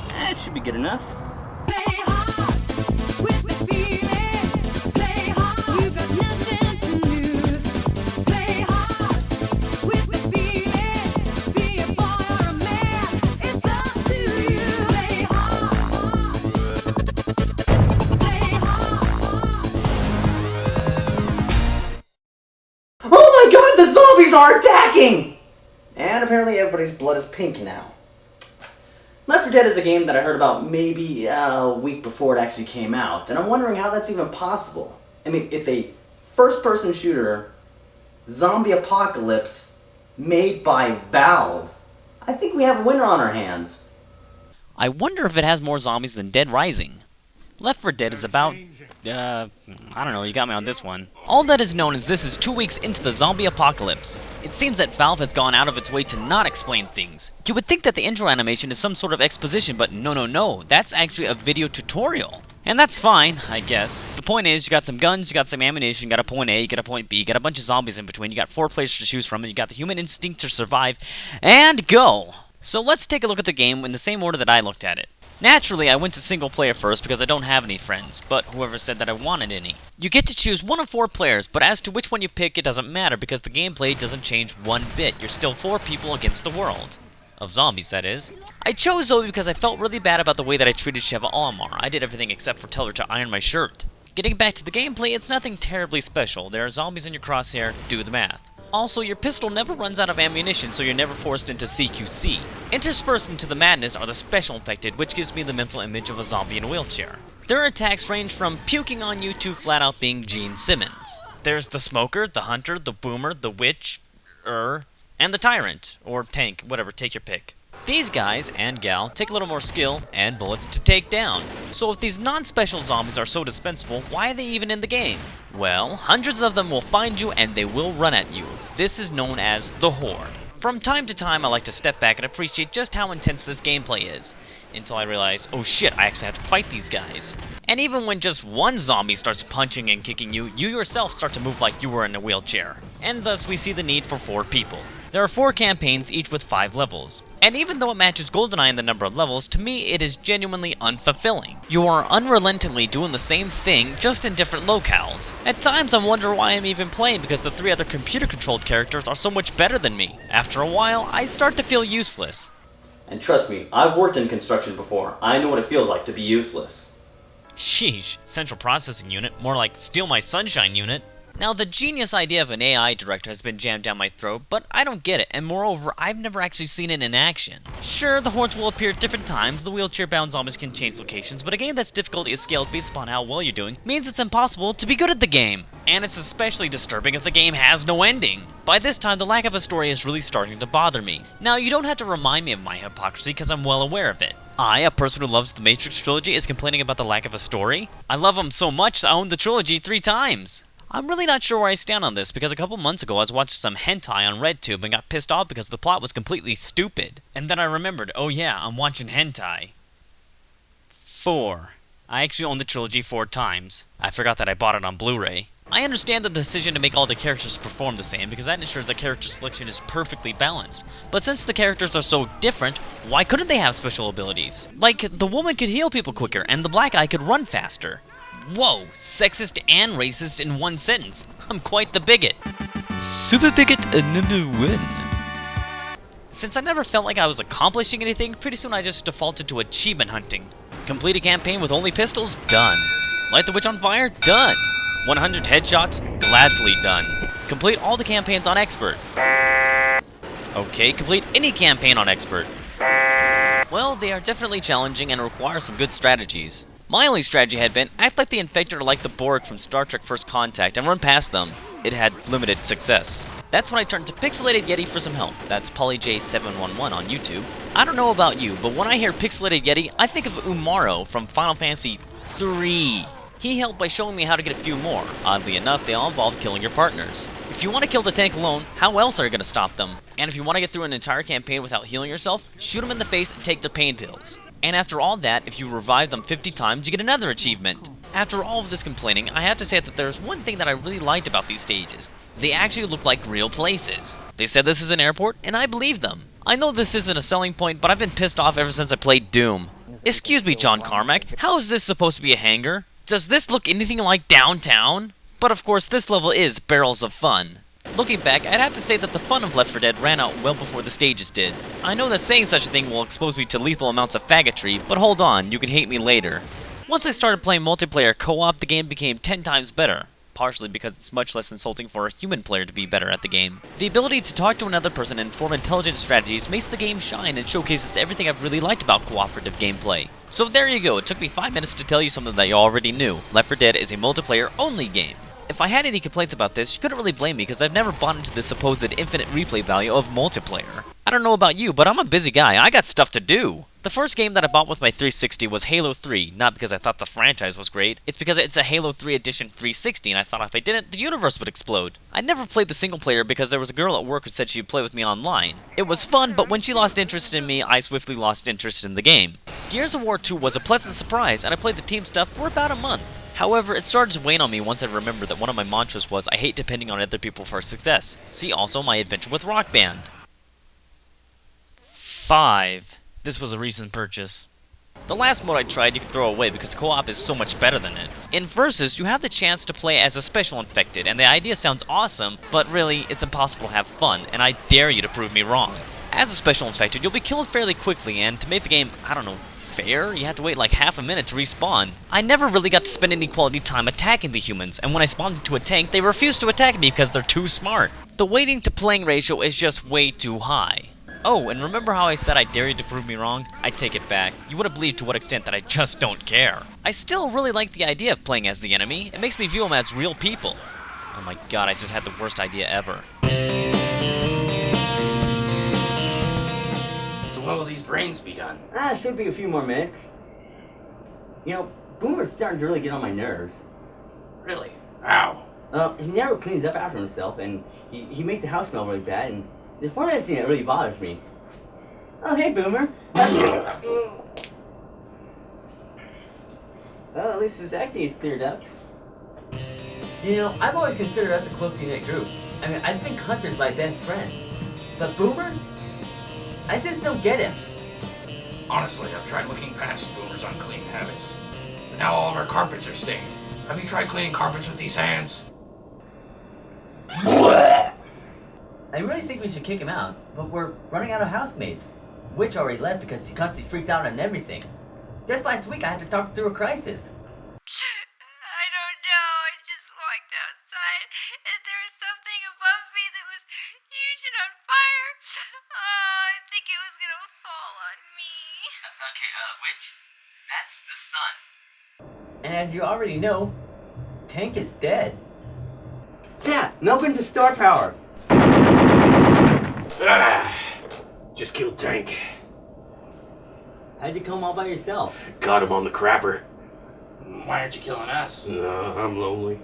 That should be good enough. Oh my god, the zombies are attacking! And apparently everybody's blood is pink now. Left 4 Dead is a game that I heard about maybe a week before it actually came out, and I'm wondering how that's even possible. I mean, it's a first-person shooter, zombie apocalypse, made by Valve. I think we have a winner on our hands. I wonder if it has more zombies than Dead Rising. Left 4 Dead is about, I don't know, you got me on this one. All that is known is this is 2 weeks into the zombie apocalypse. It seems that Valve has gone out of its way to not explain things. You would think that the intro animation is some sort of exposition, but no, that's actually a video tutorial. And that's fine, I guess. The point is, you got some guns, you got some ammunition, you got a point A, you got a point B, you got a bunch of zombies in between, you got 4 players to choose from, and you got the human instinct to survive, and go! So let's take a look at the game in the same order that I looked at it. Naturally, I went to single player first because I don't have any friends, but whoever said that I wanted any. You get to choose 1 of 4 players, but as to which one you pick, it doesn't matter because the gameplay doesn't change one bit. You're still 4 people against the world. Of zombies, that is. I chose Zoe because I felt really bad about the way that I treated Sheva Olimar. I did everything except for tell her to iron my shirt. Getting back to the gameplay, it's nothing terribly special. There are zombies in your crosshair, do the math. Also, your pistol never runs out of ammunition, so you're never forced into CQC. Interspersed into the madness are the special infected, which gives me the mental image of a zombie in a wheelchair. Their attacks range from puking on you to flat out being Gene Simmons. There's the smoker, the hunter, the boomer, the witch, and the tyrant, or tank, whatever, take your pick. These guys, and gal, take a little more skill and bullets to take down. So if these non-special zombies are so dispensable, why are they even in the game? Well, hundreds of them will find you and they will run at you. This is known as the Horde. From time to time, I like to step back and appreciate just how intense this gameplay is, until I realize, oh shit, I actually have to fight these guys. And even when just one zombie starts punching and kicking you, you yourself start to move like you were in a wheelchair. And thus we see the need for 4 people. There are 4 campaigns, each with 5 levels. And even though it matches GoldenEye in the number of levels, to me it is genuinely unfulfilling. You are unrelentingly doing the same thing, just in different locales. At times I wonder why I'm even playing because the 3 other computer-controlled characters are so much better than me. After a while, I start to feel useless. And trust me, I've worked in construction before. I know what it feels like to be useless. Sheesh, central processing unit, more like steal my sunshine unit. Now, the genius idea of an AI director has been jammed down my throat, but I don't get it, and moreover, I've never actually seen it in action. Sure, the hordes will appear at different times, the wheelchair-bound zombies can change locations, but a game that's difficulty is scaled based upon how well you're doing means it's impossible to be good at the game. And it's especially disturbing if the game has no ending. By this time, the lack of a story is really starting to bother me. Now, you don't have to remind me of my hypocrisy, because I'm well aware of it. I, a person who loves the Matrix trilogy, is complaining about the lack of a story? I love them so much, I own the trilogy 3 times! I'm really not sure where I stand on this, because a couple months ago I was watching some hentai on RedTube and got pissed off because the plot was completely stupid. And then I remembered, oh yeah, I'm watching hentai. 4. I actually own the trilogy 4 times. I forgot that I bought it on Blu-ray. I understand the decision to make all the characters perform the same, because that ensures the character selection is perfectly balanced. But since the characters are so different, why couldn't they have special abilities? Like, the woman could heal people quicker, and the black guy could run faster. Whoa, sexist and racist in one sentence. I'm quite the bigot. Super bigot number 1. Since I never felt like I was accomplishing anything, pretty soon I just defaulted to achievement hunting. Complete a campaign with only pistols? Done. Light the witch on fire? Done. 100 headshots? Gladfully done. Complete all the campaigns on expert. Okay, complete any campaign on expert. Well, they are definitely challenging and require some good strategies. My only strategy had been, act like the Infector or like the Borg from Star Trek First Contact and run past them. It had limited success. That's when I turned to Pixelated Yeti for some help. That's PollyJ711 on YouTube. I don't know about you, but when I hear Pixelated Yeti, I think of Umaro from Final Fantasy III. He helped by showing me how to get a few more. Oddly enough, they all involve killing your partners. If you want to kill the tank alone, how else are you going to stop them? And if you want to get through an entire campaign without healing yourself, shoot them in the face and take their pain pills. And after all that, if you revive them 50 times, you get another achievement. After all of this complaining, I have to say that there's one thing that I really liked about these stages. They actually look like real places. They said this is an airport, and I believe them. I know this isn't a selling point, but I've been pissed off ever since I played Doom. Excuse me, John Carmack, how is this supposed to be a hangar? Does this look anything like downtown? But of course, this level is barrels of fun. Looking back, I'd have to say that the fun of Left 4 Dead ran out well before the stages did. I know that saying such a thing will expose me to lethal amounts of faggotry, but hold on, you can hate me later. Once I started playing multiplayer co-op, the game became 10 times better. Partially because it's much less insulting for a human player to be better at the game. The ability to talk to another person and form intelligent strategies makes the game shine and showcases everything I've really liked about cooperative gameplay. So there you go, it took me 5 minutes to tell you something that you already knew. Left 4 Dead is a multiplayer-only game. If I had any complaints about this, you couldn't really blame me because I've never bought into the supposed infinite replay value of multiplayer. I don't know about you, but I'm a busy guy, I got stuff to do. The first game that I bought with my 360 was Halo 3, not because I thought the franchise was great, it's because it's a Halo 3 Edition 360 and I thought if I didn't, the universe would explode. I never played the single player because there was a girl at work who said she'd play with me online. It was fun, but when she lost interest in me, I swiftly lost interest in the game. Gears of War 2 was a pleasant surprise, and I played the team stuff for about a month. However, it started to wane on me once I remembered that one of my mantras was, I hate depending on other people for success. See also my adventure with Rock Band. 5. This was a recent purchase. The last mode I tried you can throw away because co-op is so much better than it. In Versus, you have the chance to play as a special infected, and the idea sounds awesome, but really, it's impossible to have fun, and I dare you to prove me wrong. As a special infected, you'll be killed fairly quickly, and to make the game, I don't know, fair, you have to wait like half a minute to respawn. I never really got to spend any quality time attacking the humans, and when I spawned into a tank, they refused to attack me because they're too smart. The waiting to playing ratio is just way too high. Oh, and remember how I said I dare you to prove me wrong? I take it back. You wouldn't believe to what extent that I just don't care. I still really like the idea of playing as the enemy. It makes me view them as real people. Oh my god, I just had the worst idea ever. So when will these brains be done? It should be a few more minutes. You know, Boomer's starting to really get on my nerves. Really? How? He never cleans up after himself, and he makes the house smell really bad, and there's one other thing that really bothers me. Oh, hey, Boomer. Well, at least his acne is cleared up. You know, I've always considered us a closely knit group. I mean, I think Hunter's my best friend. But Boomer? I just don't get him. Honestly, I've tried looking past Boomer's unclean habits. But now all of our carpets are stained. Have you tried cleaning carpets with these hands? I really think we should kick him out, but we're running out of housemates. Witch already left because he constantly freaks out on everything. Just last week I had to talk through a crisis. I don't know. I just walked outside and there was something above me that was huge and on fire. Oh, I think it was gonna fall on me. Okay, Witch, that's the sun. And as you already know, Tank is dead. Yeah, Melvin's a star power. Just killed Tank. How'd you come all by yourself? Caught him on the crapper. Why aren't you killing us? I'm lonely.